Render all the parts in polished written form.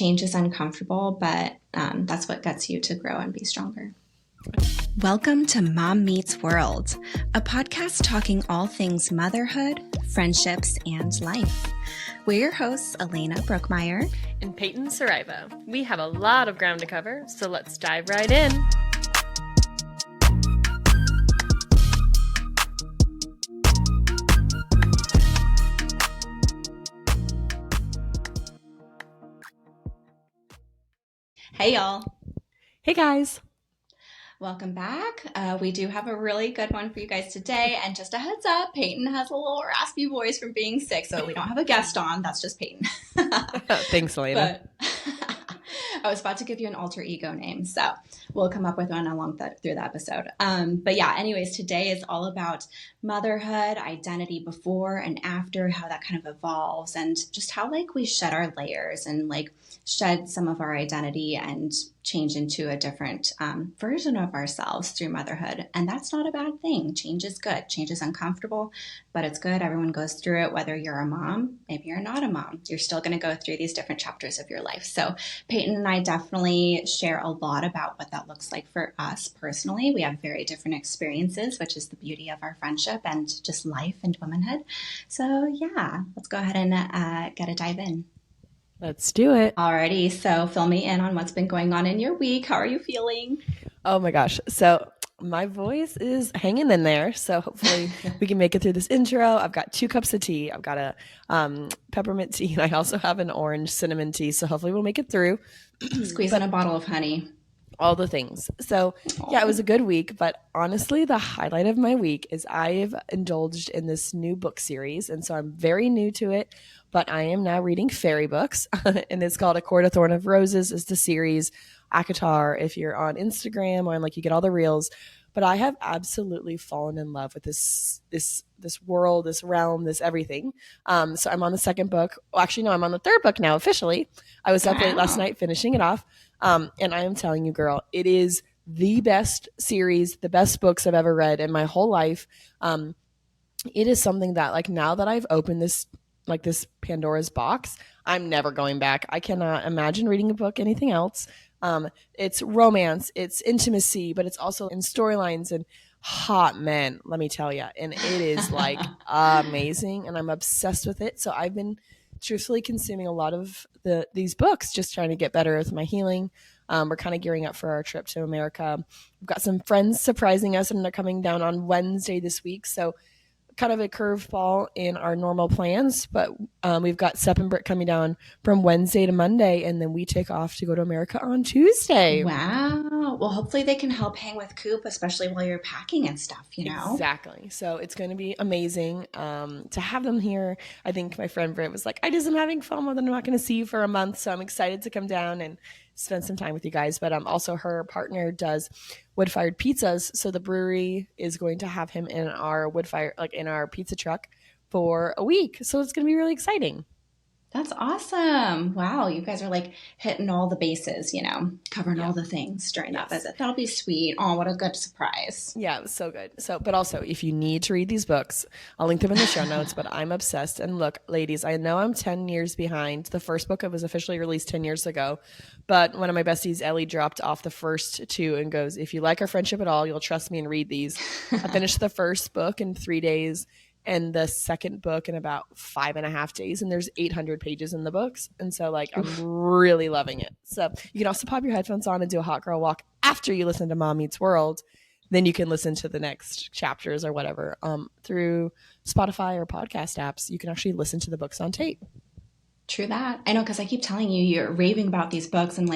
change is uncomfortable, but that's what gets you to grow and be stronger. Welcome to Mom Meets World, a podcast talking all things motherhood, friendships, and life. We're your hosts, Alaina Brookmeyer and Peyton Saraiva. We have a lot of ground to cover, so let's dive right in. Hey, y'all. Hey, guys. Welcome back. We do have a really good one for you guys today. And just a heads up, Peyton has a little raspy voice from being sick, so we don't have a guest on. That's just Peyton. Thanks, Alaina. I was about to give you an alter ego name, so we'll come up with one through the episode. But yeah, anyways, today is all about motherhood, identity before and after, how that kind of evolves, and just how we shed our layers and shed some of our identity and change into a different version of ourselves through motherhood. And that's not a bad thing. Change is good. Change is uncomfortable, but it's good. Everyone goes through it, whether you're a mom, maybe you're not a mom. You're still going to go through these different chapters of your life. So Peyton and I definitely share a lot about what that looks like for us personally. We have very different experiences, which is the beauty of our friendship and just life and womanhood. So yeah, let's go ahead and get a dive in. Let's do it. Alrighty, so fill me in on what's been going on in your week. How are you feeling? Oh my gosh. So my voice is hanging in there. So hopefully we can make it through this intro. I've got 2 cups of tea. I've got a peppermint tea, and I also have an orange cinnamon tea. So hopefully we'll make it through. Squeeze in a bottle of honey. All the things. So yeah, it was a good week, but honestly, the highlight of my week is I've indulged in this new book series. And so I'm very new to it, but I am now reading fairy books and it's called A Court of Thorn of Roses is the series. Akatar, if you're on Instagram or you get all the reels, but I have absolutely fallen in love with this world, this realm, this everything. So I'm on the 2nd book. Well, actually, no, I'm on the 3rd book now officially. I was up late last night finishing it off. And I am telling you, girl, it is the best series, the best books I've ever read in my whole life. It is something that now that I've opened this Pandora's box, I'm never going back. I cannot imagine reading a book, anything else. It's romance, it's intimacy, but it's also in storylines and hot men, let me tell you. And it is amazing, and I'm obsessed with it. So I've been truthfully consuming a lot of these books, just trying to get better with my healing. We're kind of gearing up for our trip to America. We've got some friends surprising us, and they're coming down on Wednesday this week. So kind of a curveball in our normal plans, but we've got Sep and Britt coming down from Wednesday to Monday, and then we take off to go to America on Tuesday. Wow. Well, hopefully they can help hang with Coop, especially while you're packing and stuff, Exactly. So it's going to be amazing to have them here. I think my friend Britt was like, I just am having FOMO that I'm not going to see you for a month, so I'm excited to come down and spend some time with you guys. But also her partner does wood-fired pizzas, so the brewery is going to have him in our wood-fire, in our pizza truck for a week. So it's going to be really exciting. That's awesome. Wow. You guys are hitting all the bases, covering all the things during that visit. That'll be sweet. Oh, what a good surprise. Yeah, it was so good. So, but also if you need to read these books, I'll link them in the show notes, but I'm obsessed. And look, ladies, I know I'm 10 years behind. The first book was officially released 10 years ago, but one of my besties, Ellie, dropped off the first 2 and goes, if you like our friendship at all, you'll trust me and read these. I finished the first book in 3 days. And the 2nd book in about 5.5 days, and there's 800 pages in the books, and so I'm really loving it. So you can also pop your headphones on and do a hot girl walk after you listen to Mom Meets World. Then you can listen to the next chapters or whatever through Spotify or podcast apps. You can actually listen to the books on tape. True that. I know, because I keep telling you, you're raving about these books and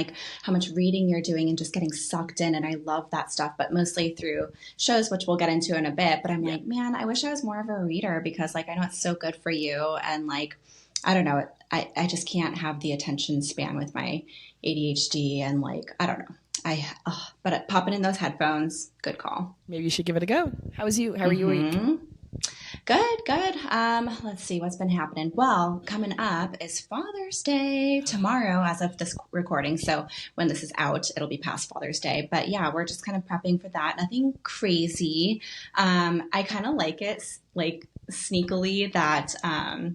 how much reading you're doing and just getting sucked in. And I love that stuff, but mostly through shows, which we'll get into in a bit. But I'm man, I wish I was more of a reader, because I know it's so good for you. And I don't know, I just can't have the attention span with my ADHD. And I don't know. But popping in those headphones, good call. Maybe you should give it a go. How are you week? Good. Let's see what's been happening. Well, coming up is Father's Day tomorrow as of this recording. So when this is out, it'll be past Father's Day. But yeah, we're just kind of prepping for that. Nothing crazy. I kind of like it sneakily that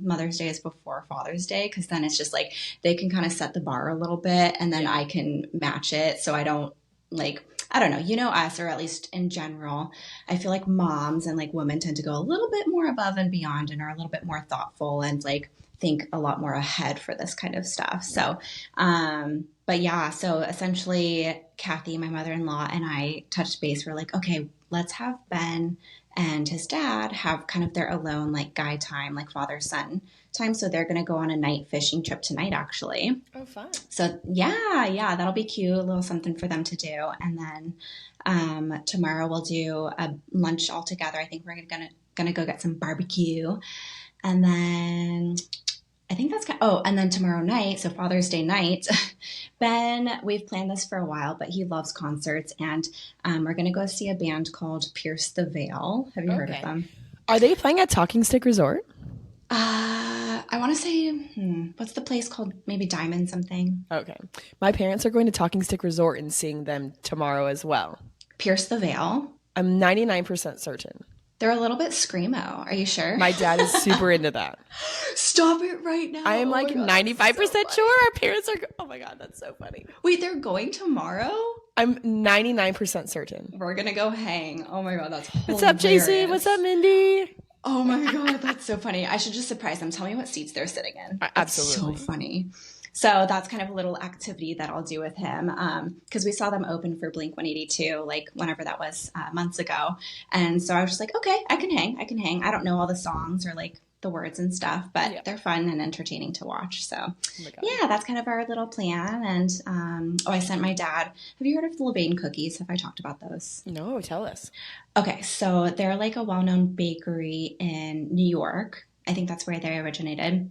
Mother's Day is before Father's Day, because then it's just like they can kind of set the bar a little bit and then I can match it. So I don't like, I don't know, us, or at least in general, I feel like moms and like women tend to go a little bit more above and beyond and are a little bit more thoughtful and like think a lot more ahead for this kind of stuff. So, but yeah, so essentially Kathy, my mother-in-law, and I touched base. We're like, okay, let's have Ben and his dad have kind of their alone like guy time, like father son time. So they're going to go on a night fishing trip tonight, actually. Oh, fun. So yeah, that'll be cute. A little something for them to do. And then tomorrow we'll do a lunch all together. I think we're gonna go get some barbecue, and then I think that's and then tomorrow night, so Father's Day night, Ben, we've planned this for a while, but he loves concerts, and we're going to go see a band called Pierce the Veil. Have you heard of them? Are they playing at Talking Stick Resort? I want to say, what's the place called? Maybe Diamond something. Okay. My parents are going to Talking Stick Resort and seeing them tomorrow as well. Pierce the Veil? I'm 99% certain. They're a little bit screamo. Are you sure? My dad is super into that. Stop it right now. I am like 95% sure our parents are. Oh my God, that's so funny. Wait, they're going tomorrow? I'm 99% certain. We're going to go hang. Oh my God, that's hilarious. What's up, JC? What's up, Mindy? Oh my God, that's so funny. I should just surprise them. Tell me what seats they're sitting in. That's absolutely. So funny. So that's kind of a little activity that I'll do with him, because we saw them open for Blink-182, like whenever that was, months ago. And so I was just like, okay, I can hang. I don't know all the songs or like the words and stuff, but they're fun and entertaining to watch. So yeah, that's kind of our little plan. And I sent my dad. Have you heard of the Levain cookies? Have I talked about those? No, tell us. Okay, so they're like a well-known bakery in New York. I think that's where they originated.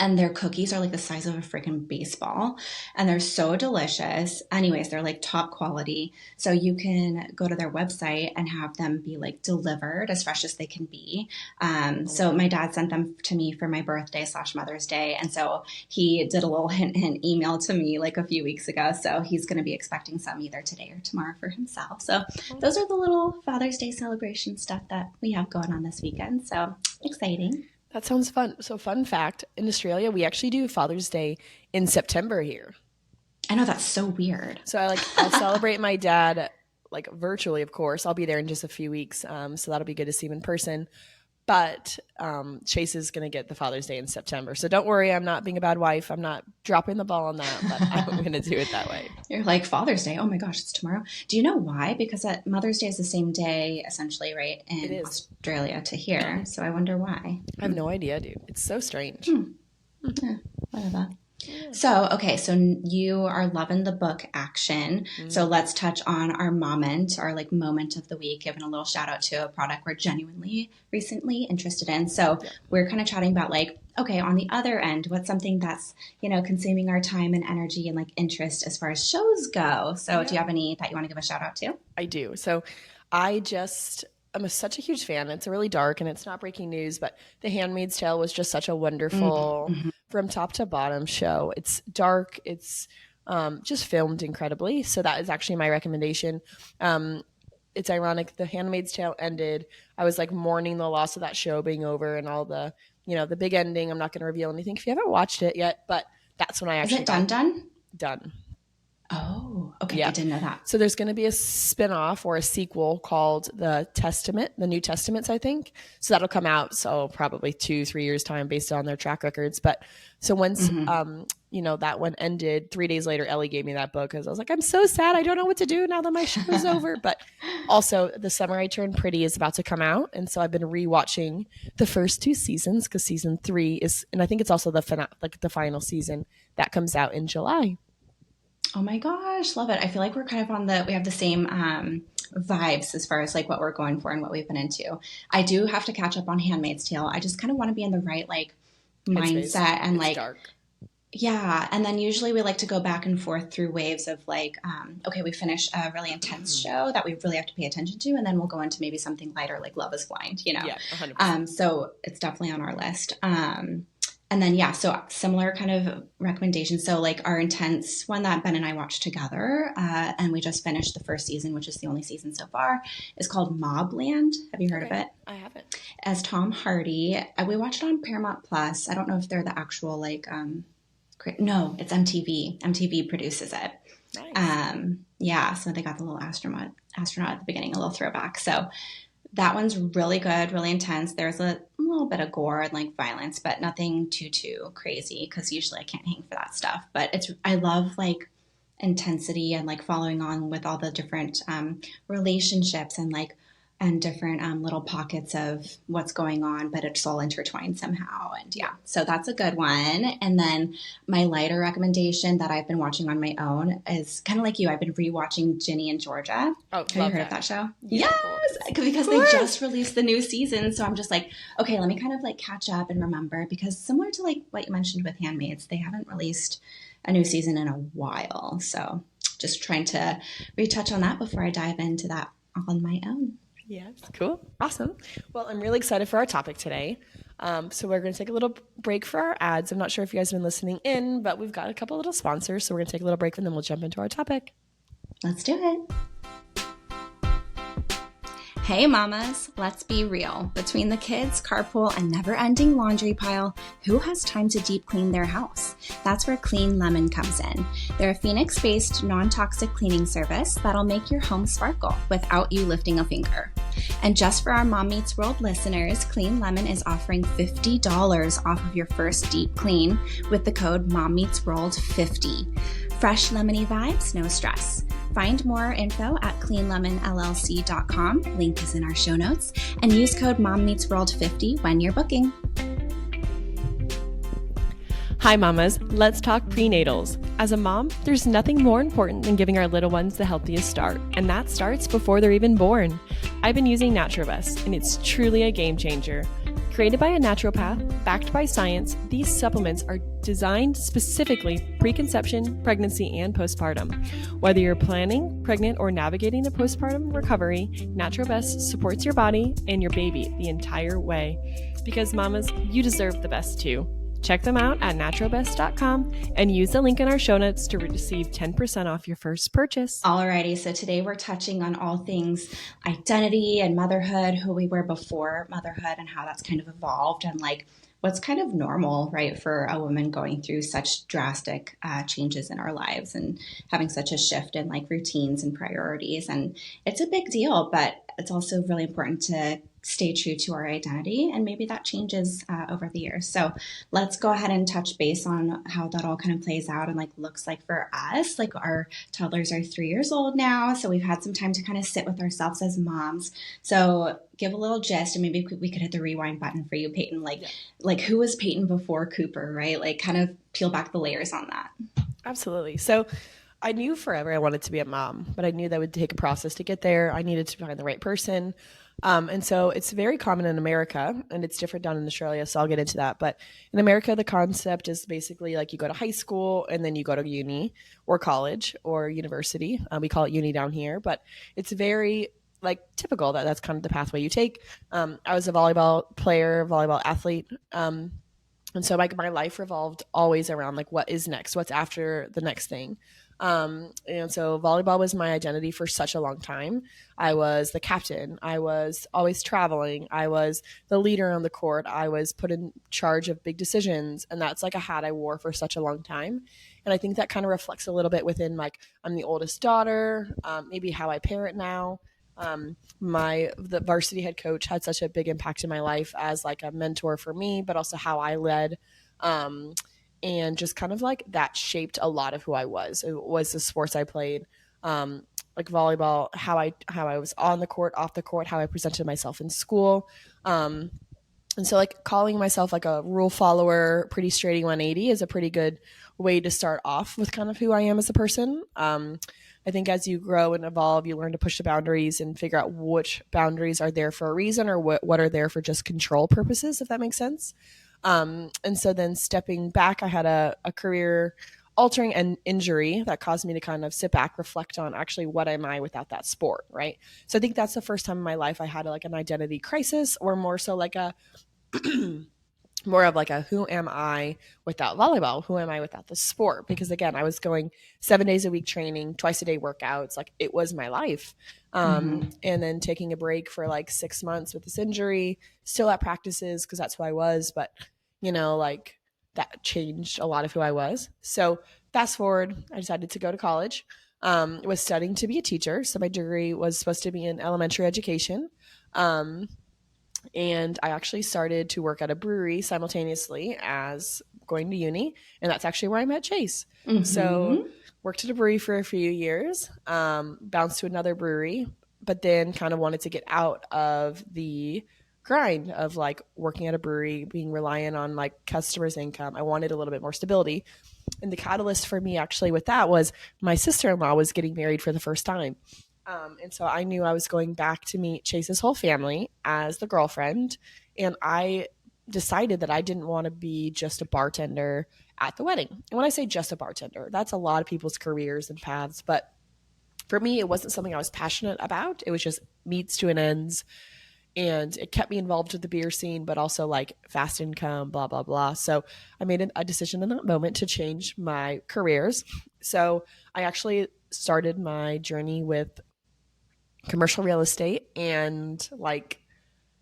And their cookies are like the size of a freaking baseball. And they're so delicious. Anyways, they're like top quality. So you can go to their website and have them be like delivered as fresh as they can be. So my dad sent them to me for my birthday / Mother's Day. And so he did a little hint email to me like a few weeks ago. So he's going to be expecting some either today or tomorrow for himself. So those are the little Father's Day celebration stuff that we have going on this weekend. So exciting. That sounds fun. So fun fact, in Australia, we actually do Father's Day in September here. I know, that's so weird. So I'll celebrate my dad like virtually, of course. I'll be there in just a few weeks. So that'll be good to see him in person. But Chase is going to get the Father's Day in September. So don't worry, I'm not being a bad wife. I'm not dropping the ball on that, but I'm going to do it that way. You're like, Father's Day? Oh my gosh, it's tomorrow. Do you know why? Because Mother's Day is the same day, essentially, right, in Australia to here. So I wonder why. I have no idea, dude. It's so strange. Yeah, whatever. So, okay, so you are loving the book action. So let's touch on our moment, our like moment of the week, giving a little shout out to a product we're genuinely recently interested in. So we're kind of chatting about like, okay, on the other end, what's something that's, consuming our time and energy and like interest as far as shows go. So do you have any that you want to give a shout out to? I do. So I'm such a huge fan. It's really dark and it's not breaking news, but The Handmaid's Tale was just such a wonderful from top to bottom show. It's dark. It's just filmed incredibly. So that is actually my recommendation. It's ironic. The Handmaid's Tale ended. I was like mourning the loss of that show being over and all the, the big ending. I'm not going to reveal anything if you haven't watched it yet, but that's when I actually Is it done? Done. Oh, okay. Yeah. I didn't know that. So there's going to be a spinoff or a sequel called The New Testaments, I think. So that'll come out. So probably 2-3 years time based on their track records. But so once, that one ended 3 days later, Ellie gave me that book because I was like, I'm so sad. I don't know what to do now that my show is over. But also The Summer I Turned Pretty is about to come out. And so I've been rewatching the first 2 seasons because season 3 is, and I think it's also the final season that comes out in July. Oh my gosh, love it. I feel like we're kind of we have the same vibes as far as like what we're going for and what we've been into. I do have to catch up on Handmaid's Tale. I just kind of want to be in the right like mindset and like dark. Yeah. And then usually we like to go back and forth through waves of like, okay, we finish a really intense show that we really have to pay attention to. And then we'll go into maybe something lighter like Love is Blind, Yeah, 100%. So it's definitely on our list. And then, yeah, so similar kind of recommendations. So, like our intense one that Ben and I watched together, and we just finished the first season, which is the only season so far, is called Mobland. Have you heard of Okay, it? I haven't. As Tom Hardy. We watched it on Paramount Plus. I don't know if they're the actual, like, no, it's MTV. MTV produces it. Nice. Yeah, so they got the little astronaut at the beginning, a little throwback. So that one's really good, really intense. There's a little bit of gore and like violence, but nothing too crazy because usually I can't hang for that stuff. But I love like intensity and like following on with all the different relationships and like and different little pockets of what's going on, but it's all intertwined somehow. And yeah, so that's a good one. And then my lighter recommendation that I've been watching on my own is kind of like you. I've been rewatching Ginny and Georgia. Oh, Have you heard of that show? Yeah, yes, because they just released the new season. So I'm just like, okay, let me kind of like catch up and remember because similar to like what you mentioned with Handmaids, they haven't released a new season in a while. So just trying to retouch on that before I dive into that on my own. Yes, cool. Awesome. Well, I'm really excited for our topic today. So we're going to take a little break for our ads. I'm not sure if you guys have been listening in, but we've got a couple little sponsors. So we're going to take a little break and then we'll jump into our topic. Let's do it. Hey mamas, let's be real. Between the kids, carpool, and never-ending laundry pile, who has time to deep clean their house? That's where Clean Lemon comes in. They're a Phoenix-based, non-toxic cleaning service that'll make your home sparkle without you lifting a finger. And just for our Mom Meets World listeners, Clean Lemon is offering $50 off of your first deep clean with the code MOMMEETSWorld50. Fresh lemony vibes, no stress. Find more info at cleanlemonllc.com. Link is in our show notes. And use code MOMMEETSWorld50 when you're booking. Hi mamas, let's talk prenatals. As a mom, there's nothing more important than giving our little ones the healthiest start, and that starts before they're even born. I've been using NaturVest, and it's truly a game changer. Created by a naturopath, backed by science, these supplements are designed specifically preconception, pregnancy, and postpartum. Whether you're planning, pregnant, or navigating the postpartum recovery, NaturVest supports your body and your baby the entire way. Because mamas, you deserve the best too. Check them out at naturalbest.com and use the link in our show notes to receive 10% off your first purchase. Alrighty, so today we're touching on all things identity and motherhood, who we were before motherhood and how that's kind of evolved and like what's kind of normal, right, for a woman going through such drastic changes in our lives and having such a shift in like routines and priorities. And it's a big deal, but it's also really important to stay true to our identity, and maybe that changes over the years. So let's go ahead and touch base on how that all kind of plays out and like looks like for us. Like our toddlers are 3 years old now, so we've had some time to kind of sit with ourselves as moms. So give a little gist, and maybe we could hit the rewind button for you, Peyton. Like who was Peyton before Cooper, right? Like kind of peel back the layers on that. Absolutely. So I knew forever I wanted to be a mom, but I knew that would take a process to get there. I needed to find the right person. And so it's very common in America, and it's different down in Australia, so I'll get into that. But in America, the concept is basically like you go to high school and then you go to uni or college or university. We call it uni down here, but it's very like typical that's kind of the pathway you take. I was a volleyball player, volleyball athlete. And so my life revolved always around like what is next, what's after the next thing. And so volleyball was my identity for such a long time. I was the captain. I was always traveling. I was the leader on the court. I was put in charge of big decisions. And that's like a hat I wore for such a long time. And I think that kind of reflects a little bit within like, I'm the oldest daughter, maybe how I parent now. The varsity head coach had such a big impact in my life as like a mentor for me, but also how I led, and just kind of like that shaped a lot of who I was. It was the sports I played, like volleyball, how I was on the court, off the court, how I presented myself in school. And so like calling myself like a rule follower, pretty straight 180 is a pretty good way to start off with kind of who I am as a person. I think as you grow and evolve, you learn to push the boundaries and figure out which boundaries are there for a reason or what are there for just control purposes, if that makes sense. And so then stepping back, I had a career altering an injury that caused me to kind of sit back, reflect on actually what am I without that sport, right? So I think that's the first time in my life I had like an identity crisis, or more so like a more of like a who am I without volleyball? Who am I without the sport? Because again, I was going 7 days a week training, twice a day workouts. Like it was my life. Mm-hmm. And then taking a break for like 6 months with this injury, still at practices because that's who I was. But, like that changed a lot of who I was. So fast forward, I decided to go to college. Was studying to be a teacher. So my degree was supposed to be in elementary education. Um, and I actually started to work at a brewery simultaneously as going to uni, and that's actually where I met Chase. So Mm-hmm. worked at a brewery for a few years, bounced to another brewery, but then kind of wanted to get out of the grind of like working at a brewery, being reliant on like customers' income. I wanted a little bit more stability. And the catalyst for me actually with that was my sister-in-law was getting married for the first time. And so I knew I was going back to meet Chase's whole family as the girlfriend. And I decided that I didn't want to be just a bartender at the wedding. And when I say just a bartender, that's a lot of people's careers and paths. But for me, it wasn't something I was passionate about. It was just meets to an ends. And it kept me involved with the beer scene, but also like fast income, blah, blah, blah. So I made a decision in that moment to change my careers. So I actually started my journey with commercial real estate and like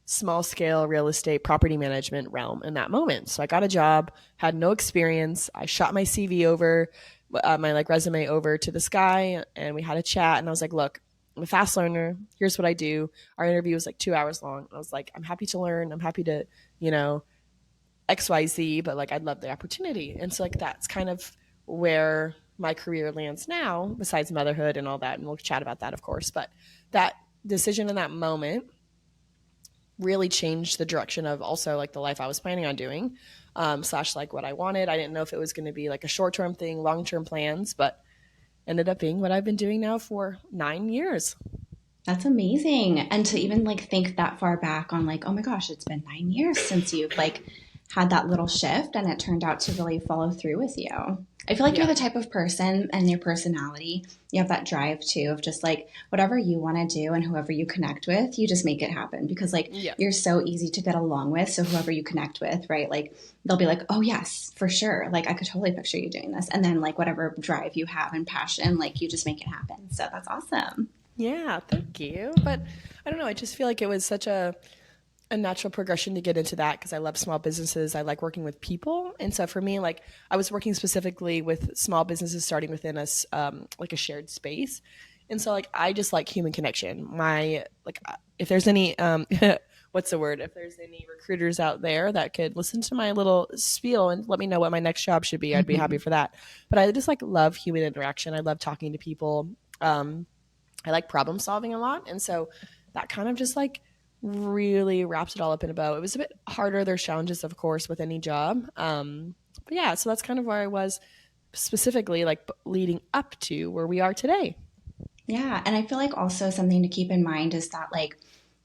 small scale real estate property management realm in that moment. So I got a job, had no experience. I shot my CV over, my like resume over to this guy, and we had a chat. And I was like, "Look, I'm a fast learner. Here's what I do." Our interview was like 2 hours long. I was like, "I'm happy to learn. I'm happy to, you know, XYZ, but like I'd love the opportunity." And so like that's kind of where my career lands now, besides motherhood and all that. And we'll chat about that, of course. But that decision in that moment really changed the direction of also like the life I was planning on doing, slash like what I wanted. I didn't know if it was going to be like a short term thing, long term plans, but ended up being what I've been doing now for 9 years. That's amazing. And to even like think that far back on like, oh my gosh, it's been 9 years since you've like had that little shift and it turned out to really follow through with you. I feel like you're Yeah. the type of person and your personality, you have that drive too of just like whatever you want to do and whoever you connect with, you just make it happen because like Yeah. you're so easy to get along with. So whoever you connect with, right? Like they'll be like, oh yes, for sure. Like I could totally picture you doing this. And then like whatever drive you have and passion, like you just make it happen. So that's awesome. Yeah. Thank you. But I don't know. I just feel like it was such a natural progression to get into that because I love small businesses. I like working with people. And so for me, like I was working specifically with small businesses starting within us, like a shared space. And so like I just like human connection. My like if there's any what's the word? If there's any recruiters out there that could listen to my little spiel and let me know what my next job should be, I'd be happy for that. But I just like love human interaction. I love talking to people. I like problem solving a lot. And so that kind of just like really wraps it all up in a bow. It was a bit harder. There's challenges, of course, with any job. But yeah, so that's kind of where I was specifically like leading up to where we are today. Yeah, and I feel like also something to keep in mind is that like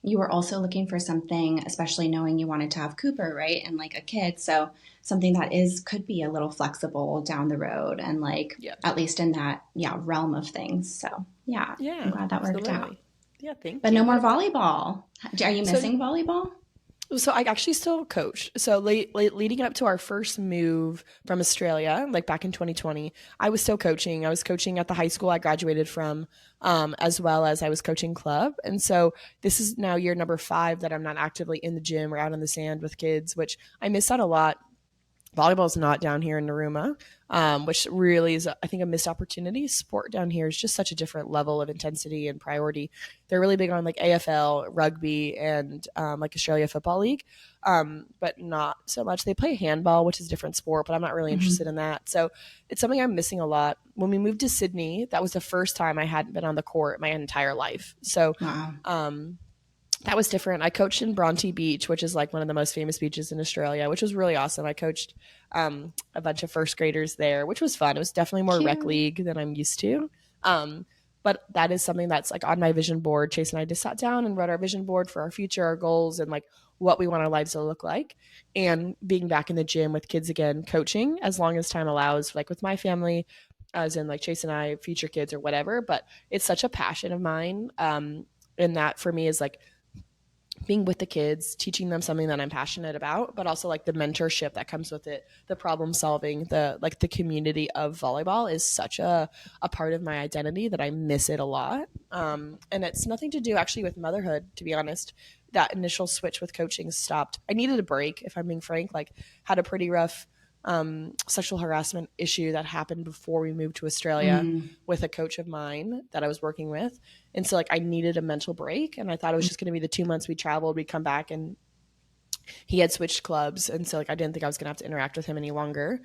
you were also looking for something, especially knowing you wanted to have Cooper, right? And like a kid. So something that is could be a little flexible down the road and like Yeah. at least in that yeah, realm of things. So, yeah, I'm Yeah, glad that worked out. absolutely. Yeah, thank But no you. more What about volleyball. Are you so missing volleyball? so I actually still coach. So leading up to our first move from Australia, like back in 2020, I was still coaching. I was coaching at the high school I graduated from, as well as I was coaching club. And so this is now year number 5 that I'm not actively in the gym or out in the sand with kids, which I miss out a lot. Volleyball's not down here in Naruma, which really is, I think, a missed opportunity. Sport down here is just such a different level of intensity and priority. They're really big on like AFL, rugby, and like Australia Football League, but not so much. They play handball, which is a different sport, but I'm not really interested Hmm. in that. So it's something I'm missing a lot. When we moved to Sydney, that was the first time I hadn't been on the court my entire life. So Wow. um, that was different. I coached in Bronte Beach, which is like one of the most famous beaches in Australia, which was really awesome. I coached a bunch of first graders there, which was fun. It was definitely more rec Cute. league than I'm used to. Um, but that is something that's like on my vision board. Chase and I just sat down and wrote our vision board for our future, our goals, and like what we want our lives to look like. And being back in the gym with kids again, coaching as long as time allows, like with my family, as in like Chase and I, future kids or whatever. But it's such a passion of mine. And that for me is like being with the kids, teaching them something that I'm passionate about, but also like the mentorship that comes with it, the problem solving, the community of volleyball is such a part of my identity that I miss it a lot. And it's nothing to do actually with motherhood, to be honest. That initial switch with coaching stopped. I needed a break, if I'm being frank, like had a pretty rough sexual harassment issue that happened before we moved to Australia with a coach of mine that I was working with. And so like I needed a mental break, and I thought it was just going to be the 2 months we traveled, we'd come back, and he had switched clubs. And so like I didn't think I was going to have to interact with him any longer,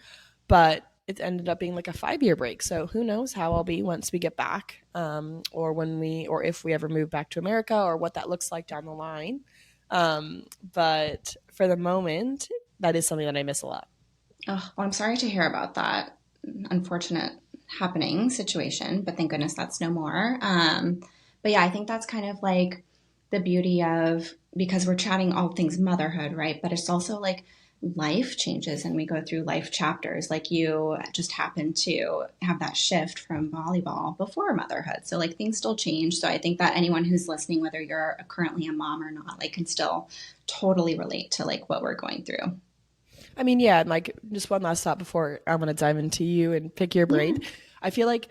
but it ended up being like a 5-year break. So who knows how I'll be once we get back, or if we ever move back to America, or what that looks like down the line. But for the moment, that is something that I miss a lot. Oh, well, I'm sorry to hear about that unfortunate happening situation, but thank goodness that's no more. But yeah, I think that's kind of like the beauty of, because we're chatting all things motherhood, right? But it's also like life changes and we go through life chapters. Like you just happened to have that shift from volleyball before motherhood. So like things still change. So I think that anyone who's listening, whether you're currently a mom or not, like can still totally relate to like what we're going through. I mean, yeah, and like just one last thought before I'm going to dive into you and pick your brain. Yeah. I feel like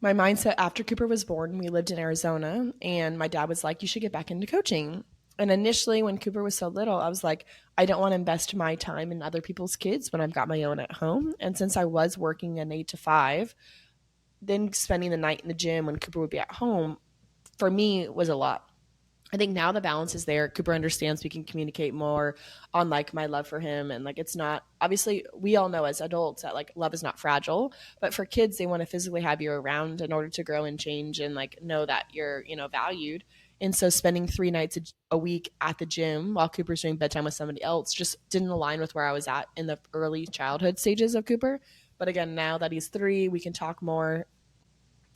my mindset after Cooper was born, we lived in Arizona, and my dad was like, you should get back into coaching. And initially when Cooper was so little, I was like, I don't want to invest my time in other people's kids when I've got my own at home. And since I was working an 8 to 5, then spending the night in the gym when Cooper would be at home, for me was a lot. I think now the balance is there. Cooper understands we can communicate more on like my love for him. And like, it's not, obviously we all know as adults that like love is not fragile, but for kids, they want to physically have you around in order to grow and change and like know that you're, valued. And so spending 3 nights a week at the gym while Cooper's doing bedtime with somebody else just didn't align with where I was at in the early childhood stages of Cooper. But again, now that he's 3, we can talk more.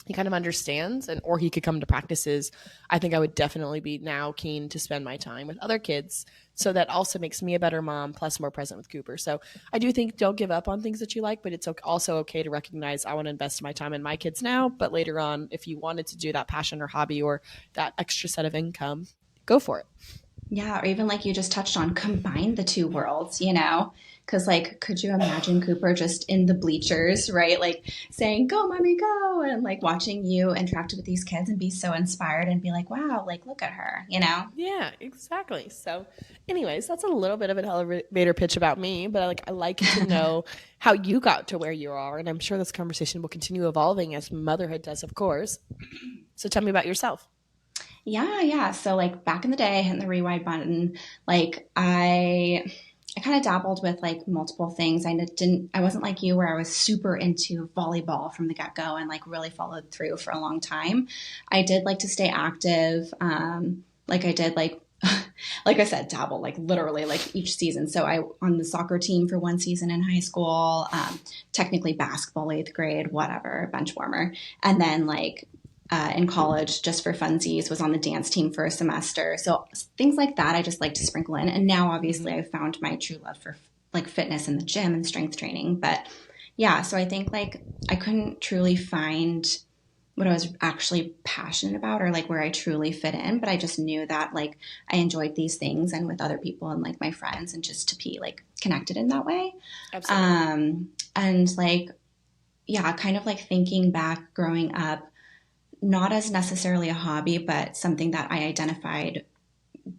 He kind of understands, or he could come to practices. I think I would definitely be now keen to spend my time with other kids. So that also makes me a better mom, plus more present with Cooper. So I do think don't give up on things that you like, but it's also okay to recognize I want to invest my time in my kids now. But later on, if you wanted to do that passion or hobby or that extra set of income, go for it. Yeah, or even like you just touched on, combine the two worlds, because like, could you imagine Cooper just in the bleachers, right? Like saying, go, mommy, go. And like watching you interact with these kids and be so inspired and be like, wow, like, look at her, Yeah, exactly. So anyways, that's a little bit of an elevator pitch about me, but I like to know how you got to where you are. And I'm sure this conversation will continue evolving as motherhood does, of course. So tell me about yourself. Yeah. So like back in the day, hitting the rewind button, like I kind of dabbled with like multiple things. I wasn't like you where I was super into volleyball from the get-go and like really followed through for a long time. I did like to stay active. Like I did like like I said, dabble, like literally like each season. So I on the soccer team for 1 season in high school, technically basketball, 8th grade, whatever, bench warmer. And then like in college, just for funsies, was on the dance team for a semester. So things like that, I just like to sprinkle in. And now obviously I've found my true love for like fitness in the gym and strength training. But yeah, so I think like I couldn't truly find what I was actually passionate about or like where I truly fit in. But I just knew that like I enjoyed these things and with other people and like my friends and just to be like connected in that way. Absolutely. And like, yeah, kind of like thinking back growing up, not as necessarily a hobby, but something that I identified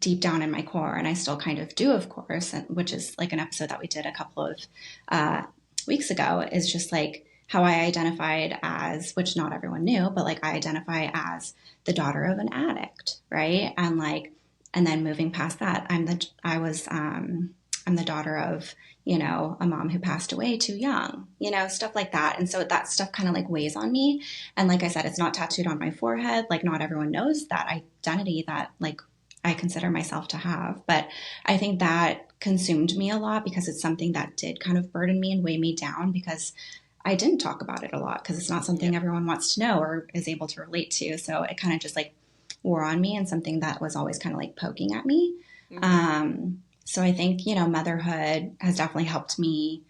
deep down in my core. And I still kind of do, of course, which is like an episode that we did a couple of weeks ago, is just like how I identified as, which not everyone knew, but like I identify as the daughter of an addict, right? And like, and then moving past that, I'm the daughter of, a mom who passed away too young, stuff like that. And so that stuff kind of like weighs on me. And like I said, it's not tattooed on my forehead. Like not everyone knows that identity that like I consider myself to have. But I think that consumed me a lot because it's something that did kind of burden me and weigh me down because I didn't talk about it a lot because it's not something everyone wants to know or is able to relate to. So it kind of just like wore on me and something that was always kind of like poking at me. So I think, motherhood has definitely helped me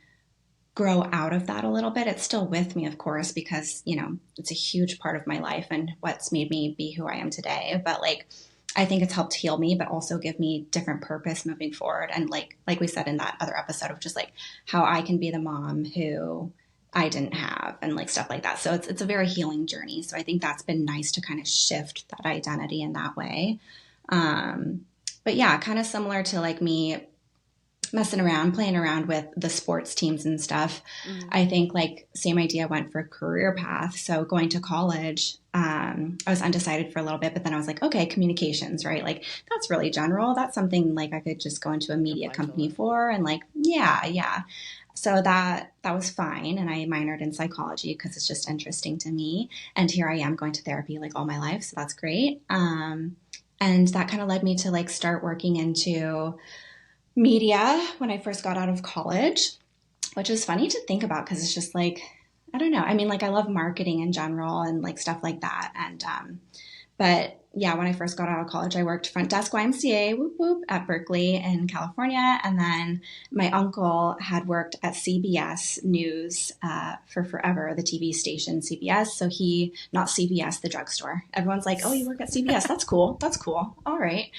grow out of that a little bit. It's still with me, of course, because, it's a huge part of my life and what's made me be who I am today. But like, I think it's helped heal me, but also give me different purpose moving forward. And like we said in that other episode of just like how I can be the mom who I didn't have and like stuff like that. So it's a very healing journey. So I think that's been nice to kind of shift that identity in that way. But yeah, kind of similar to like me messing around, playing around with the sports teams and stuff. I think like same idea went for career path. So going to college, I was undecided for a little bit, but then I was like, okay, communications, right? Like that's really general. That's something like I could just go into a media company for and like, yeah. So that was fine. And I minored in psychology because it's just interesting to me. And here I am going to therapy like all my life. So that's great. And that kind of led me to like start working into media when I first got out of college, which is funny to think about because it's just like, I don't know. I mean, like I love marketing in general and like stuff like that. And, but yeah, when I first got out of college, I worked front desk YMCA, whoop, whoop, at Berkeley in California. And then my uncle had worked at CBS News for forever, the TV station CBS. So not CVS, the drugstore. Everyone's like, oh, you work at CBS. That's cool. That's cool. All right.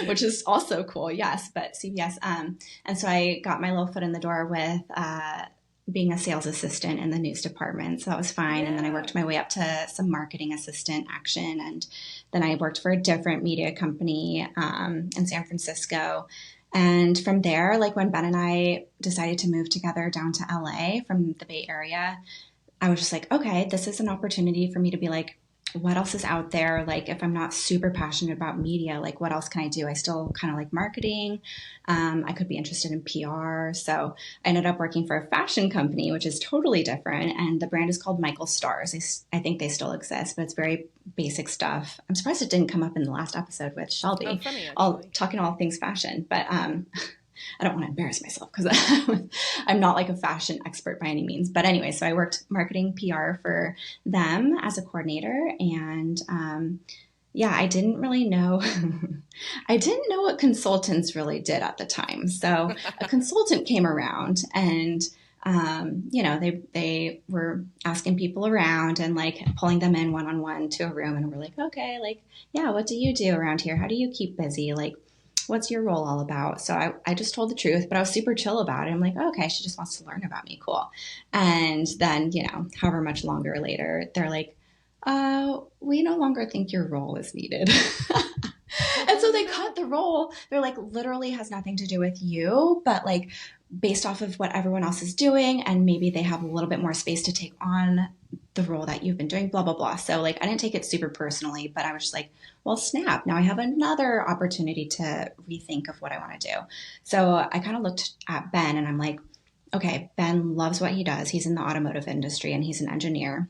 Which is also cool. Yes, but CBS. And so I got my little foot in the door with being a sales assistant in the news department. So that was fine. Yeah. And then I worked my way up to some marketing assistant action. And then I worked for a different media company in San Francisco. And from there, like when Ben and I decided to move together down to LA from the Bay Area, I was just like, okay, this is an opportunity for me to be like, what else is out there? Like if I'm not super passionate about media, like what else can I do? I still kind of like marketing. I could be interested in PR. So I ended up working for a fashion company, which is totally different. And the brand is called Michael Stars. I think they still exist, but it's very basic stuff. I'm surprised it didn't come up in the last episode with Shelby. Oh, funny, all talking all things fashion, but I don't want to embarrass myself because I'm not like a fashion expert by any means. But anyway, so I worked marketing PR for them as a coordinator. And I didn't really know. I didn't know what consultants really did at the time. So a consultant came around and they were asking people around and like pulling them in one-on-one to a room. And we're like, okay, like, yeah, what do you do around here? How do you keep busy? Like, what's your role all about? So I just told the truth, but I was super chill about it. I'm like, oh, okay, she just wants to learn about me. Cool. And then, however much longer later, they're like, we no longer think your role is needed. And so they cut the role. They're like, literally has nothing to do with you, but like based off of what everyone else is doing. And maybe they have a little bit more space to take on the role that you've been doing, blah, blah, blah. So like, I didn't take it super personally, but I was just like, well, snap. Now I have another opportunity to rethink of what I want to do. So I kind of looked at Ben and I'm like, okay, Ben loves what he does. He's in the automotive industry and he's an engineer.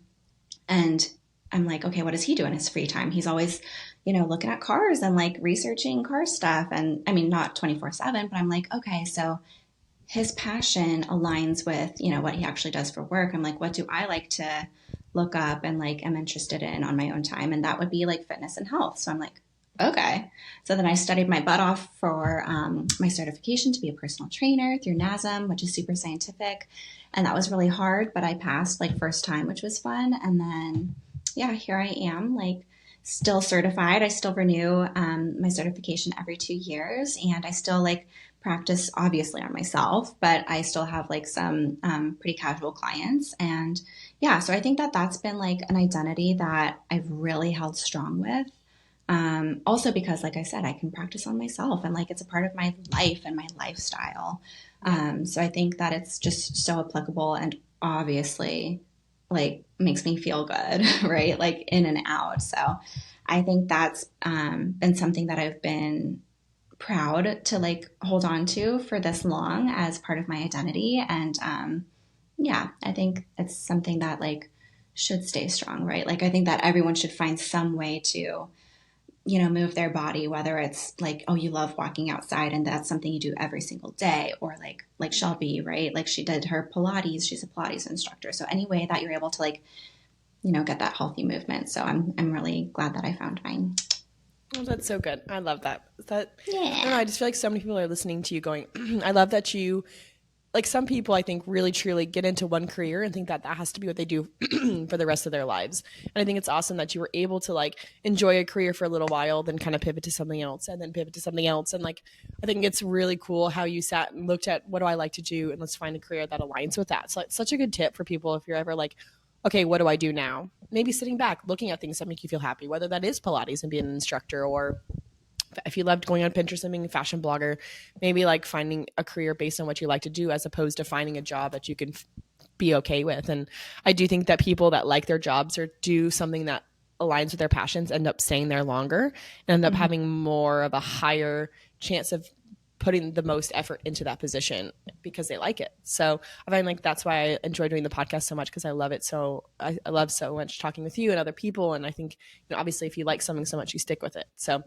And I'm like, okay, what does he do in his free time? He's always, looking at cars and like researching car stuff. And I mean, not 24/7, but I'm like, okay, so his passion aligns with, what he actually does for work. I'm like, what do I like to look up and like am interested in on my own time? And that would be like fitness and health. So I'm like, okay. So then I studied my butt off for my certification to be a personal trainer through NASM, which is super scientific. And that was really hard, but I passed like first time, which was fun. And then, here I am, like still certified. I still renew my certification every 2 years. And I still like practice obviously on myself, but I still have like some pretty casual clients. And so I think that that's been like an identity that I've really held strong with. Also because like I said, I can practice on myself and like, it's a part of my life and my lifestyle. So I think that it's just so applicable and obviously like makes me feel good, right? Like in and out. So I think that's been something that I've been proud to like hold on to for this long as part of my identity. And I think it's something that like should stay strong, right? Like I think that everyone should find some way to, move their body, whether it's like, oh, you love walking outside and that's something you do every single day, or like Shelby, right? Like she did her Pilates, she's a Pilates instructor. So any way that you're able to like, get that healthy movement. So I'm really glad that I found mine. Oh, that's so good. I love that. Yeah. I don't know, I just feel like so many people are listening to you going, I love that you like some people I think really truly get into one career and think that that has to be what they do for the rest of their lives. And I think it's awesome that you were able to like enjoy a career for a little while, then kind of pivot to something else and then pivot to something else. And like, I think it's really cool how you sat and looked at what do I like to do and let's find a career that aligns with that. So it's such a good tip for people if you're ever like, okay, what do I do now? Maybe sitting back, looking at things that make you feel happy, whether that is Pilates and being an instructor, or if you loved going on Pinterest and being a fashion blogger, maybe like finding a career based on what you like to do as opposed to finding a job that you can be okay with. And I do think that people that like their jobs or do something that aligns with their passions end up staying there longer and end up having more of a higher chance of putting the most effort into that position because they like it. So I find like that's why I enjoy doing the podcast so much, because I love it. So I love so much talking with you and other people. And I think, obviously if you like something so much, you stick with it. So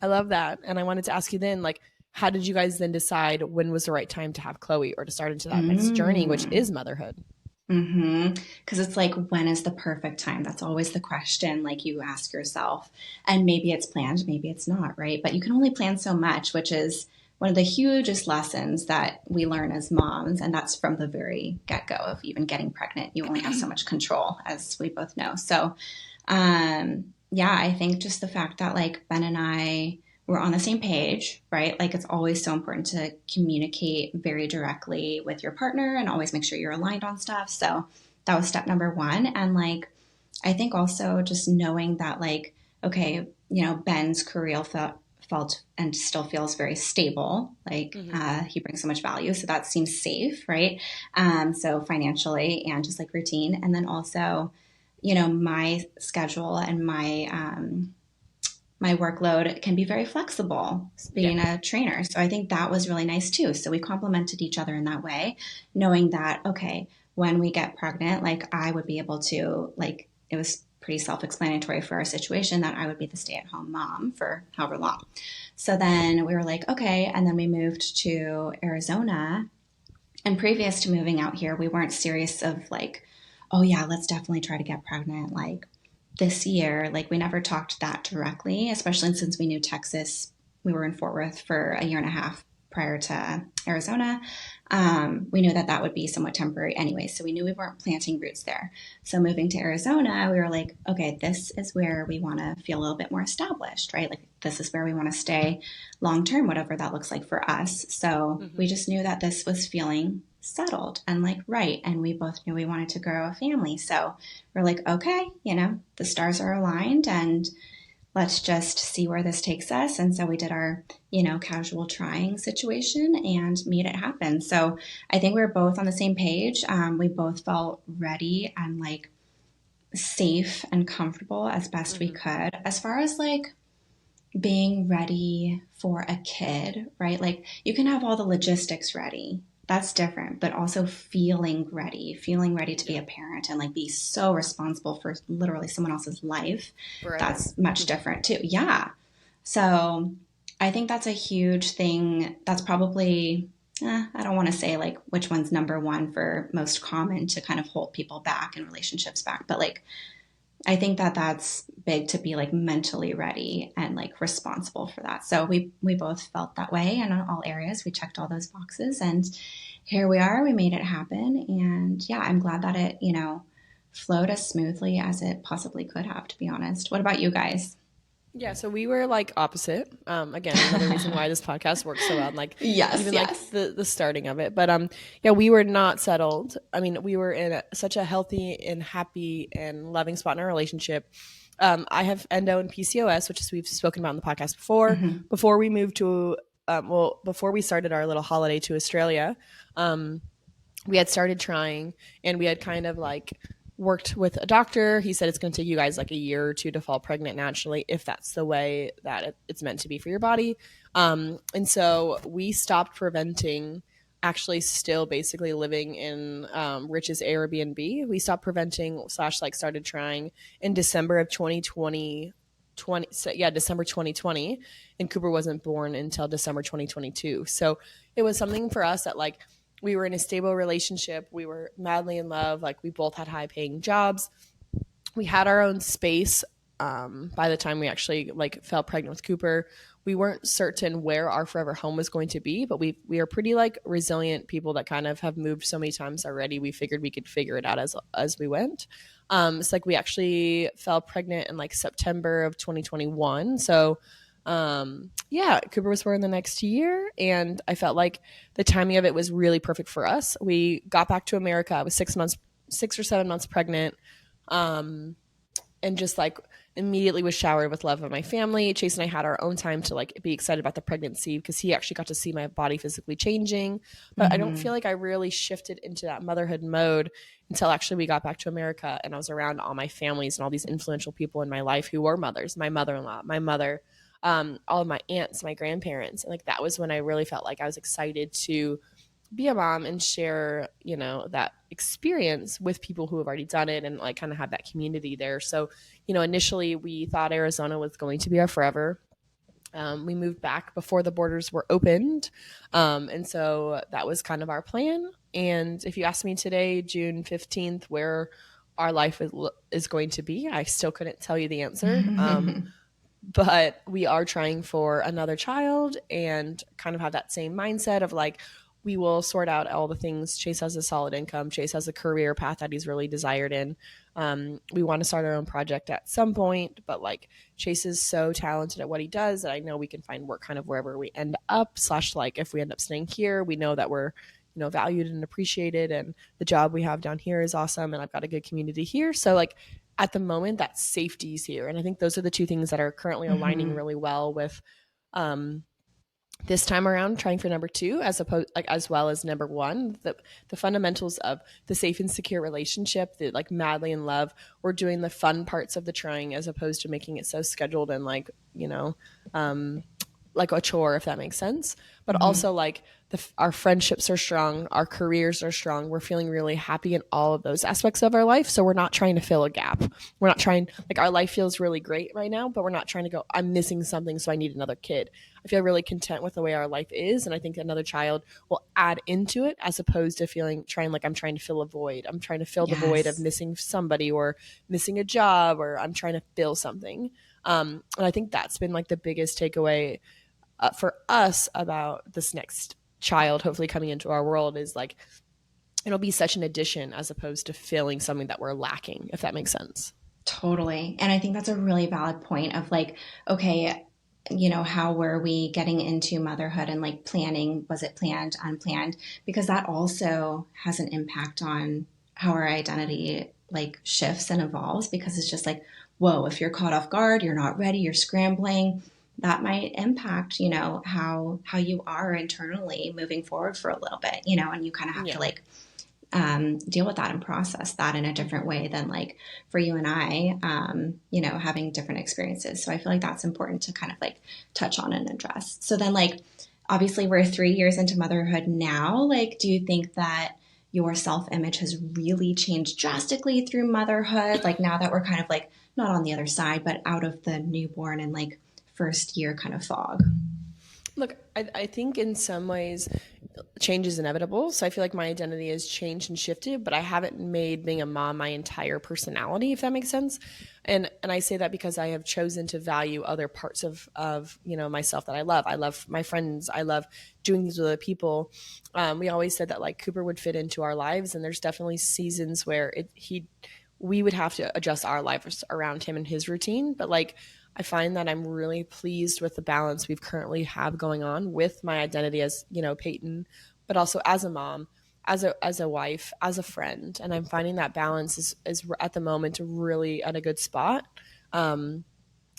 I love that. And I wanted to ask you then, like, how did you guys then decide when was the right time to have Chloe or to start into that next journey, which is motherhood? Because it's like, when is the perfect time? That's always the question, like, you ask yourself. And maybe it's planned, maybe it's not, right? But you can only plan so much, which is one of the hugest lessons that we learn as moms. And that's from the very get-go of even getting pregnant. You only have so much control, as we both know. So, yeah, I think just the fact that like Ben and I were on the same page, right? Like, it's always so important to communicate very directly with your partner and always make sure you're aligned on stuff. So that was step number one. And like, I think also just knowing that like, okay, Ben's career felt and still feels very stable. Like, he brings so much value. So that seems safe, right? So financially and just like routine. And then also, my schedule and my workload can be very flexible being a trainer. So I think that was really nice too. So we complemented each other in that way, knowing that, okay, when we get pregnant, like I would be able to, like, it was pretty self-explanatory for our situation that I would be the stay-at-home mom for however long. So then we were like, okay. And then we moved to Arizona. And previous to moving out here, we weren't serious of like, oh yeah, let's definitely try to get pregnant like this year. Like, we never talked that directly, especially since we knew Texas. We were in Fort Worth for a year and a half prior to Arizona. We knew that that would be somewhat temporary anyway. So we knew we weren't planting roots there. So moving to Arizona, we were like, okay, this is where we want to feel a little bit more established, right? Like, this is where we want to stay long-term, whatever that looks like for us. So we just knew that this was feeling settled and like right. And we both knew we wanted to grow a family. So we're like, okay, the stars are aligned and let's just see where this takes us. And so we did our, casual trying situation and made it happen. So I think we were both on the same page. We both felt ready and like safe and comfortable as best we could. As far as like being ready for a kid, right? Like, you can have all the logistics ready. That's different, but also feeling ready to be a parent and like be so responsible for literally someone else's life. Right. That's much different too. Yeah. So I think that's a huge thing. That's probably, I don't want to say like which one's number one for most common to kind of hold people back and relationships back. But like, I think that that's big to be like mentally ready and like responsible for that. So we both felt that way in all areas. We checked all those boxes and here we are, we made it happen. And yeah, I'm glad that it, flowed as smoothly as it possibly could have, to be honest. What about you guys? Yeah, so we were like opposite. Again, another reason why this podcast works so well. Like, like the starting of it, but yeah, we were not settled. I mean, we were in such a healthy and happy and loving spot in our relationship. I have endo and PCOS, which is we've spoken about in the podcast before. Before we moved to, before we started our little holiday to Australia, we had started trying, and we had kind of like worked with a doctor. He said it's going to take you guys like a year or two to fall pregnant naturally, if that's the way that it's meant to be for your body. And so we stopped preventing, actually still basically living in Rich's Airbnb. We stopped preventing / like started trying in December of 2020. December 2020, and Cooper wasn't born until December 2022. So it was something for us that like, we were in a stable relationship. We were madly in love. Like, we both had high paying jobs. We had our own space by the time we actually like fell pregnant with Cooper, we weren't certain where our forever home was going to be, but we are pretty like resilient people that kind of have moved so many times already. We figured we could figure it out as we went. It's like we actually fell pregnant in like September of 2021. So yeah, Cooper was born the next year, and I felt like the timing of it was really perfect for us. We got back to America. I was 6 or 7 months pregnant. And just like immediately was showered with love of my family. Chase and I had our own time to like be excited about the pregnancy because he actually got to see my body physically changing. But I don't feel like I really shifted into that motherhood mode until actually we got back to America and I was around all my families and all these influential people in my life who were mothers, my mother-in-law, my mother, all of my aunts, my grandparents. And like that was when I really felt like I was excited to be a mom and share, you know, that experience with people who have already done it and like kind of have that community there. So, you know, initially we thought Arizona was going to be our forever. We moved back before the borders were opened. And so that was kind of our plan. And if you ask me today, June 15th, where our life is going to be, I still couldn't tell you the answer. But we are trying for another child and kind of have that same mindset of like, we will sort out all the things. Chase has a solid income. Chase has a career path that he's really desired in. We want to start our own project at some point, but like Chase is so talented at what he does that I know we can find work kind of wherever we end up, / like if we end up staying here, we know that we're, you know, valued and appreciated, and the job we have down here is awesome, and I've got a good community here. So like at the moment, that safety is here. And I think those are the two things that are currently aligning really well with this time around trying for number two as well as number one. The fundamentals of the safe and secure relationship, the like madly in love, we're doing the fun parts of the trying as opposed to making it so scheduled and like, you know, like a chore, if that makes sense. But also like our friendships are strong, our careers are strong, we're feeling really happy in all of those aspects of our life. So we're not trying to fill a gap. We're not trying, like our life feels really great right now, but we're not trying to go, I'm missing something, so I need another kid. I feel really content with the way our life is, and I think another child will add into it as opposed to trying like I'm trying to fill a void. I'm trying to fill the void of missing somebody or missing a job, or I'm trying to fill something. And I think that's been like the biggest takeaway for us about this next child hopefully coming into our world is like it'll be such an addition as opposed to filling something that we're lacking, if that makes sense. Totally. And I think that's a really valid point of like, okay, you know, how were we getting into motherhood and like planning? Was it planned, unplanned? Because that also has an impact on how our identity like shifts and evolves, because it's just like, whoa, if you're caught off guard, you're not ready, you're scrambling, that might impact, you know, how you are internally moving forward for a little bit, you know, and you kind of have to like deal with that and process that in a different way than like for you and I, you know, having different experiences. So I feel like that's important to kind of like touch on and address. So then like, obviously we're 3 years into motherhood now. Like, do you think that your self-image has really changed drastically through motherhood? Like now that we're kind of like not on the other side, but out of the newborn and like first year kind of fog? Look, I think in some ways change is inevitable. So I feel like my identity has changed and shifted, but I haven't made being a mom my entire personality, if that makes sense. And I say that because I have chosen to value other parts of you know, myself that I love. I love my friends. I love doing these with other people. We always said that like Cooper would fit into our lives, and there's definitely seasons where we would have to adjust our lives around him and his routine. But like I find that I'm really pleased with the balance we've currently have going on with my identity as, you know, Peyton, but also as a mom, as a wife, as a friend. And I'm finding that balance is at the moment really at a good spot. And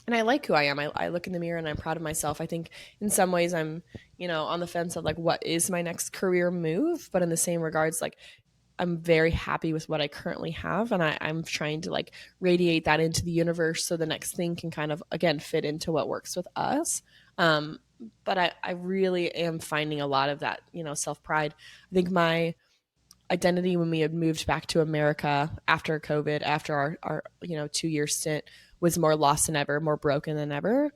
I like who I am. I look in the mirror and I'm proud of myself. I think in some ways I'm, you know, on the fence of like, what is my next career move? But in the same regards, like I'm very happy with what I currently have, and I'm trying to like radiate that into the universe so the next thing can kind of again fit into what works with us. But I really am finding a lot of that, you know, self-pride. I think my identity when we had moved back to America after COVID, after our you know 2-year stint, was more lost than ever, more broken than ever.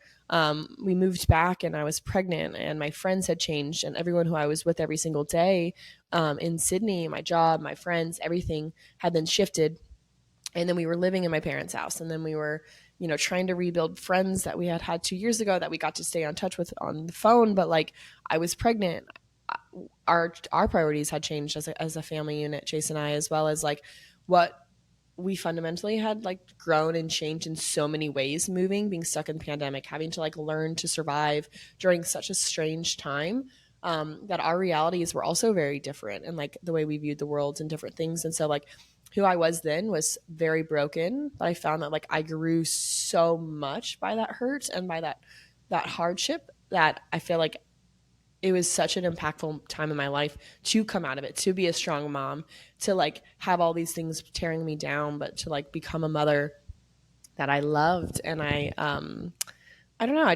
We moved back and I was pregnant and my friends had changed, and everyone who I was with every single day in Sydney, my job, my friends, everything had then shifted. And then we were living in my parents' house, and then we were, you know, trying to rebuild friends that we had 2 years ago that we got to stay on touch with on the phone. But like, I was pregnant. Our priorities had changed as a family unit, Chase and I, as well as like what we fundamentally had like grown and changed in so many ways, moving, being stuck in the pandemic, having to like learn to survive during such a strange time, that our realities were also very different, and like the way we viewed the world and different things. And so like who I was then was very broken, but I found that like I grew so much by that hurt and by that hardship, that I feel like it was such an impactful time in my life to come out of it, to be a strong mom, to like have all these things tearing me down, but to like become a mother that I loved. And I don't know.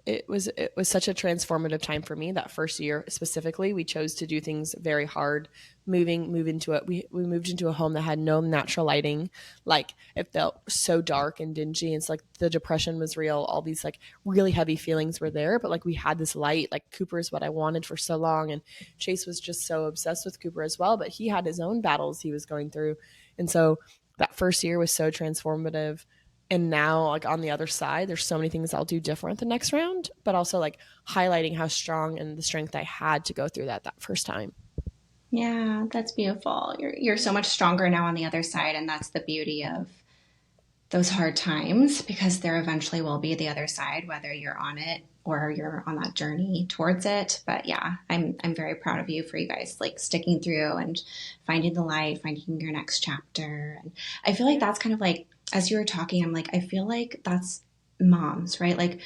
It was such a transformative time for me. That first year specifically, we chose to do things very hard. We moved into a home that had no natural lighting. Like it felt so dark and dingy. It's like the depression was real. All these like really heavy feelings were there, but like we had this light. Like Cooper is what I wanted for so long, and Chase was just so obsessed with Cooper as well. But he had his own battles he was going through, and so that first year was so transformative. And now like on the other side, there's so many things I'll do different the next round, but also like highlighting how strong and the strength I had to go through that first time. Yeah, that's beautiful. You're so much stronger now on the other side, and that's the beauty of those hard times, because there eventually will be the other side, whether you're on it or you're on that journey towards it. But yeah, I'm very proud of you for you guys like sticking through and finding the light, finding your next chapter. And I feel like that's kind of like, as you were talking, I'm like, I feel like that's moms, right? Like,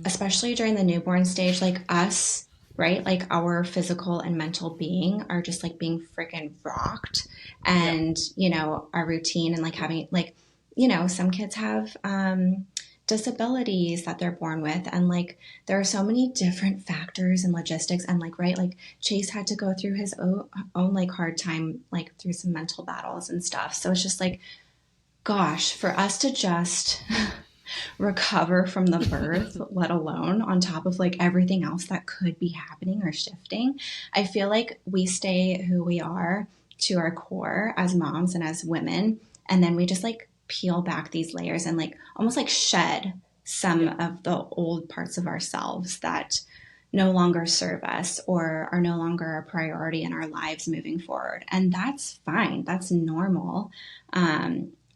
especially during the newborn stage, like us, right? Like our physical and mental being are just like being freaking rocked. And, you know, our routine and like having like, you know, some kids have disabilities that they're born with. And like, there are so many different factors and logistics. And like, right, like Chase had to go through his own like hard time, like through some mental battles and stuff. So it's just like, gosh, for us to just recover from the birth, let alone on top of like everything else that could be happening or shifting, I feel like we stay who we are to our core as moms and as women. And then we just like peel back these layers and like almost like shed some of the old parts of ourselves that no longer serve us or are no longer a priority in our lives moving forward. And that's fine. That's normal.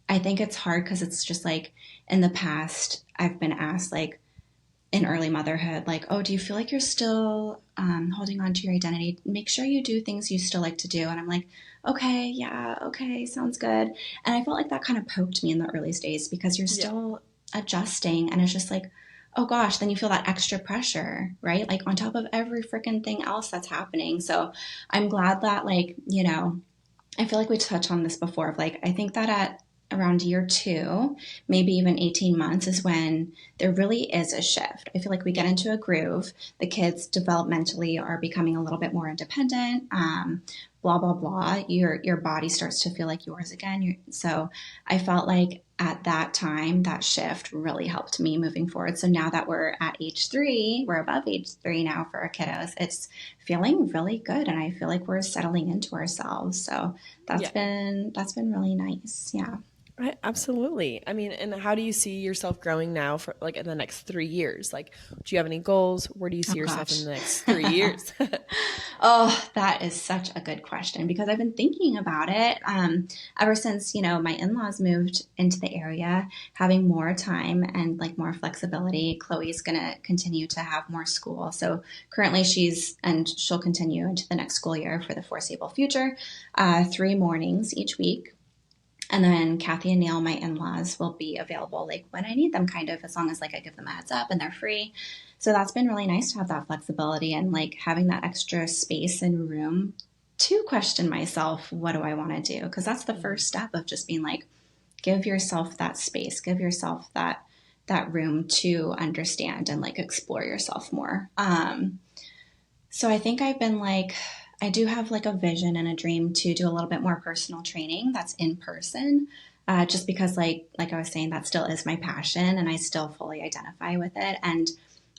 I think it's hard because it's just like in the past, I've been asked like in early motherhood, like, oh, do you feel like you're still holding on to your identity? Make sure you do things you still like to do. And I'm like, okay, yeah, okay, sounds good. And I felt like that kind of poked me in the earliest days because you're still adjusting. And it's just like, oh gosh, then you feel that extra pressure, right? Like on top of every freaking thing else that's happening. So I'm glad that like, you know, I feel like we touched on this before of like, I think that at around year 2, maybe even 18 months is when there really is a shift. I feel like we get into a groove. The kids developmentally are becoming a little bit more independent, blah, blah, blah. Your body starts to feel like yours again. So I felt like at that time, that shift really helped me moving forward. So now that we're at age 3, we're above age 3 now for our kiddos, it's feeling really good. And I feel like we're settling into ourselves. So that's been really nice. Yeah. Right, absolutely. I mean, and how do you see yourself growing now for like in the next 3 years? Like, do you have any goals? Where do you see yourself in the next 3 years? Oh, that is such a good question because I've been thinking about it ever since, you know, my in-laws moved into the area, having more time and like more flexibility. Chloe's going to continue to have more school. So currently she'll continue into the next school year for the foreseeable future, 3 mornings each week. And then Kathy and Neil, my in-laws, will be available like when I need them, kind of, as long as like I give them a heads up and they're free. So that's been really nice to have that flexibility and like having that extra space and room to question myself, what do I want to do? Because that's the first step of just being like, give yourself that space, give yourself that room to understand and like explore yourself more. So I think I've been like, I do have like a vision and a dream to do a little bit more personal training that's in person, just because like I was saying, that still is my passion and I still fully identify with it. And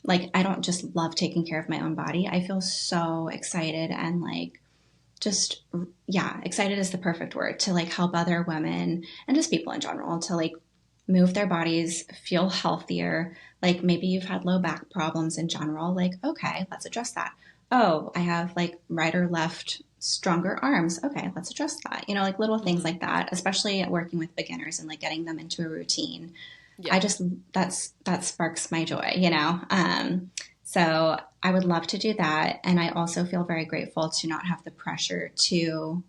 like, I don't just love taking care of my own body. I feel so excited and like just, yeah, excited is the perfect word, to like help other women and just people in general to like move their bodies, feel healthier. Like maybe you've had low back problems in general. Like, okay, let's address that. Oh, I have like right or left stronger arms. Okay, let's address that. Like little things like that, especially working with beginners and like getting them into a routine. Yeah. I just, that sparks my joy. So I would love to do that. And I also feel very grateful to not have the pressure to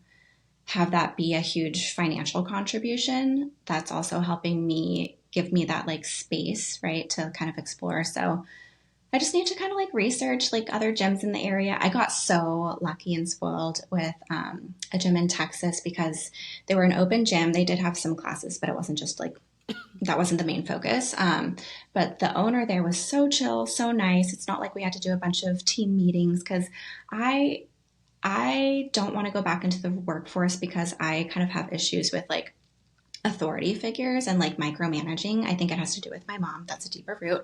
have that be a huge financial contribution. That's also helping me give me that like space, right, to kind of explore. So I just need to kind of like research like other gyms in the area. I got so lucky and spoiled with a gym in Texas because they were an open gym. They did have some classes, but it wasn't just like, that wasn't the main focus. But the owner there was so chill, so nice. It's not like we had to do a bunch of team meetings because I don't want to go back into the workforce because I kind of have issues with like authority figures and like micromanaging. I think it has to do with my mom. That's a deeper root.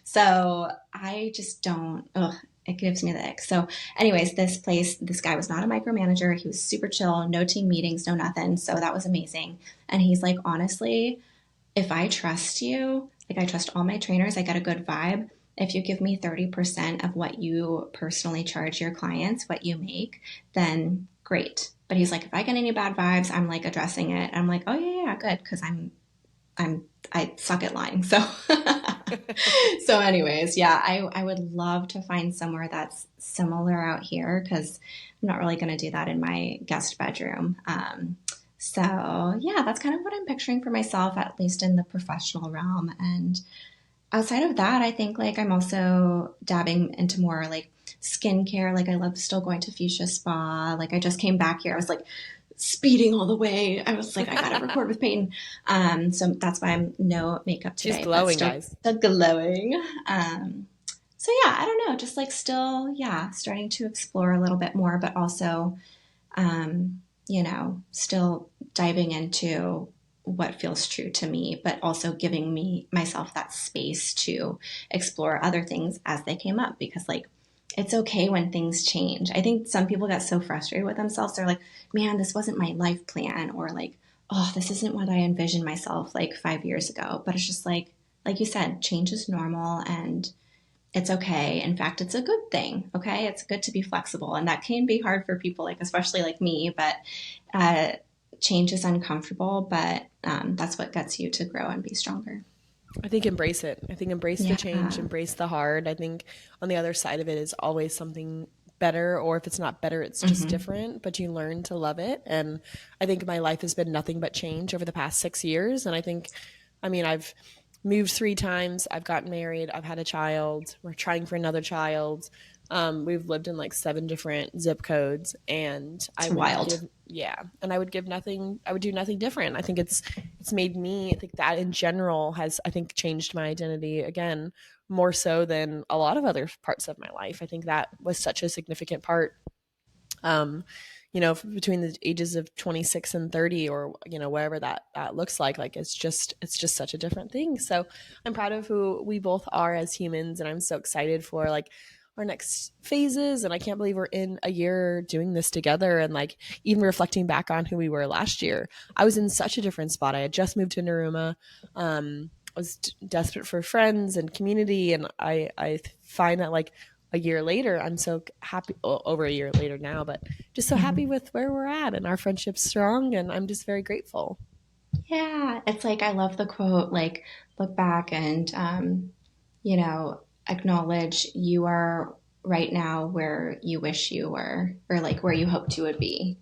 So I just don't, it gives me the ick. So anyways, this guy was not a micromanager. He was super chill, no team meetings, no nothing. So that was amazing. And he's like, honestly, if I trust you, like I trust all my trainers, I get a good vibe. If you give me 30% of what you personally charge your clients, what you make, then great. But he's like, if I get any bad vibes, I'm like addressing it. I'm like, oh yeah, good. Cause I suck at lying. So, so anyways, yeah, I would love to find somewhere that's similar out here. Cause I'm not really going to do that in my guest bedroom. So yeah, that's kind of what I'm picturing for myself, at least in the professional realm. And outside of that, I think like I'm also dabbing into more like skincare. Like I love still going to Fuchsia Spa. Like I just came back here. I was like speeding all the way. I was like, I gotta record with Peyton. So that's why I'm no makeup today. She's glowing, still, guys. Still glowing. So yeah, I don't know, just like still, yeah, starting to explore a little bit more, but also, still diving into what feels true to me, but also giving myself that space to explore other things as they came up, because like it's okay when things change. I think some people get so frustrated with themselves. They're like, man, this wasn't my life plan, or like, oh, this isn't what I envisioned myself like 5 years ago. But it's just like you said, change is normal and it's okay. In fact, it's a good thing. Okay. It's good to be flexible. And that can be hard for people, like, especially like me, but, change is uncomfortable, but, that's what gets you to grow and be stronger. I think embrace it. I think embrace the change, embrace the hard. I think on the other side of it is always something better, or if it's not better, it's just different, but you learn to love it. And I think my life has been nothing but change over the past 6 years. And I've moved 3 times. I've gotten married. I've had a child. We're trying for another child. We've lived in like 7 different zip codes, and It's wild. And I would do nothing different. I think it's made me, I think that in general has, I think, changed my identity again, more so than a lot of other parts of my life. I think that was such a significant part, between the ages of 26 and 30, or, wherever that looks like it's just such a different thing. So I'm proud of who we both are as humans. And I'm so excited for like our next phases. And I can't believe we're in a year doing this together. And like, even reflecting back on who we were last year, I was in such a different spot. I had just moved to Naruma. I was desperate for friends and community. And I find that like a year later, I'm so happy, over a year later now, but just so happy with where we're at, and our friendship's strong, and I'm just very grateful. Yeah. It's like, I love the quote, like, look back and, acknowledge you are right now where you wish you were, or like where you hoped you would be.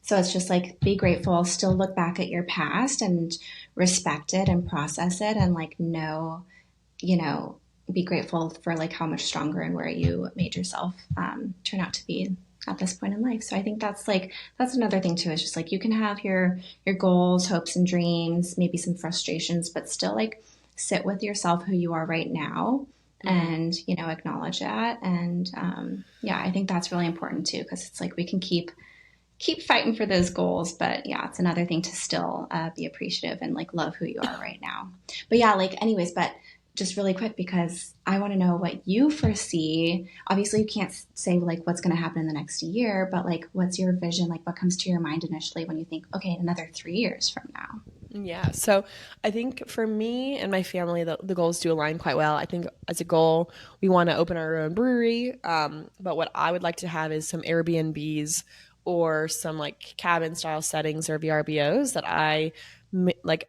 So it's just like, be grateful, still look back at your past and respect it and process it, and like know, be grateful for like how much stronger and where you made yourself turn out to be at this point in life. So I think that's another thing too. It's just like, you can have your goals, hopes and dreams, maybe some frustrations, but still like sit with yourself, who you are right now, and acknowledge that. And I think that's really important too, because it's like we can keep fighting for those goals, but yeah, it's another thing to still be appreciative and like love who you are right now. But yeah, like anyways, but just really quick, because I want to know what you foresee. Obviously, you can't say like what's going to happen in the next year, but like, what's your vision? Like, what comes to your mind initially when you think, okay, another 3 years from now? Yeah. So I think for me and my family, the goals do align quite well. I think as a goal, we want to open our own brewery. But what I would like to have is some Airbnbs or some like cabin style settings or VRBOs that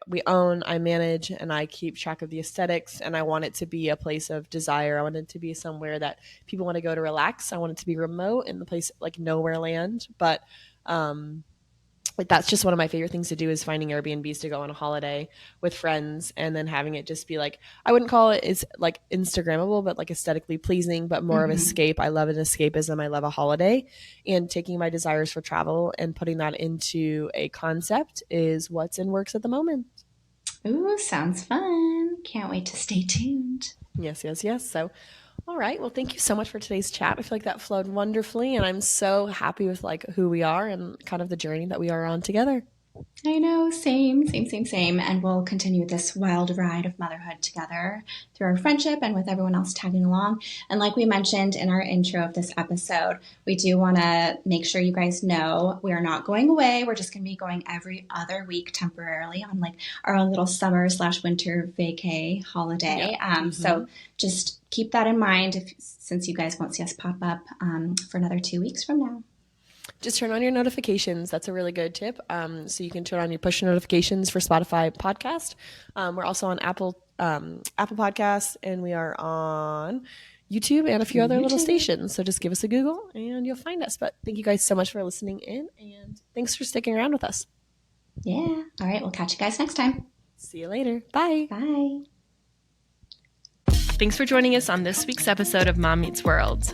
we own, I manage, and I keep track of the aesthetics. And I want it to be a place of desire. I want it to be somewhere that people want to go to relax. I want it to be remote in the place like nowhere land. But like that's just one of my favorite things to do is finding Airbnbs to go on a holiday with friends and then having it just be like, I wouldn't call it is like Instagrammable, but like aesthetically pleasing, but more of escape. I love an escapism. I love a holiday, and taking my desires for travel and putting that into a concept is what's in works at the moment. Ooh, sounds fun. Can't wait to stay tuned. Yes. So all right. Well, thank you so much for today's chat. I feel like that flowed wonderfully, and I'm so happy with like who we are and kind of the journey that we are on together. I know, same. And we'll continue this wild ride of motherhood together through our friendship and with everyone else tagging along. And like we mentioned in our intro of this episode, we do want to make sure you guys know we are not going away. We're just going to be going every other week temporarily on like our own little summer/winter vacay holiday. Yeah. So just keep that in mind since you guys won't see us pop up for another 2 weeks from now. Just turn on your notifications. That's a really good tip. So you can turn on your push notifications for Spotify podcast. We're also on Apple Podcasts, and we are on YouTube and a few other little stations. So just give us a Google and you'll find us. But thank you guys so much for listening in, and thanks for sticking around with us. Yeah. All right. We'll catch you guys next time. See you later. Bye. Bye. Thanks for joining us on this week's episode of Mom Meets World.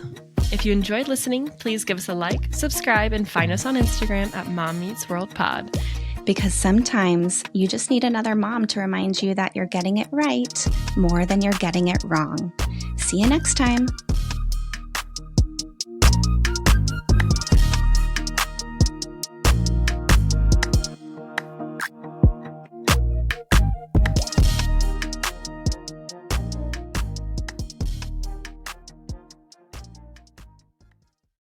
If you enjoyed listening, please give us a like, subscribe, and find us on Instagram at Mom Meets World Pod. Because sometimes you just need another mom to remind you that you're getting it right more than you're getting it wrong. See you next time.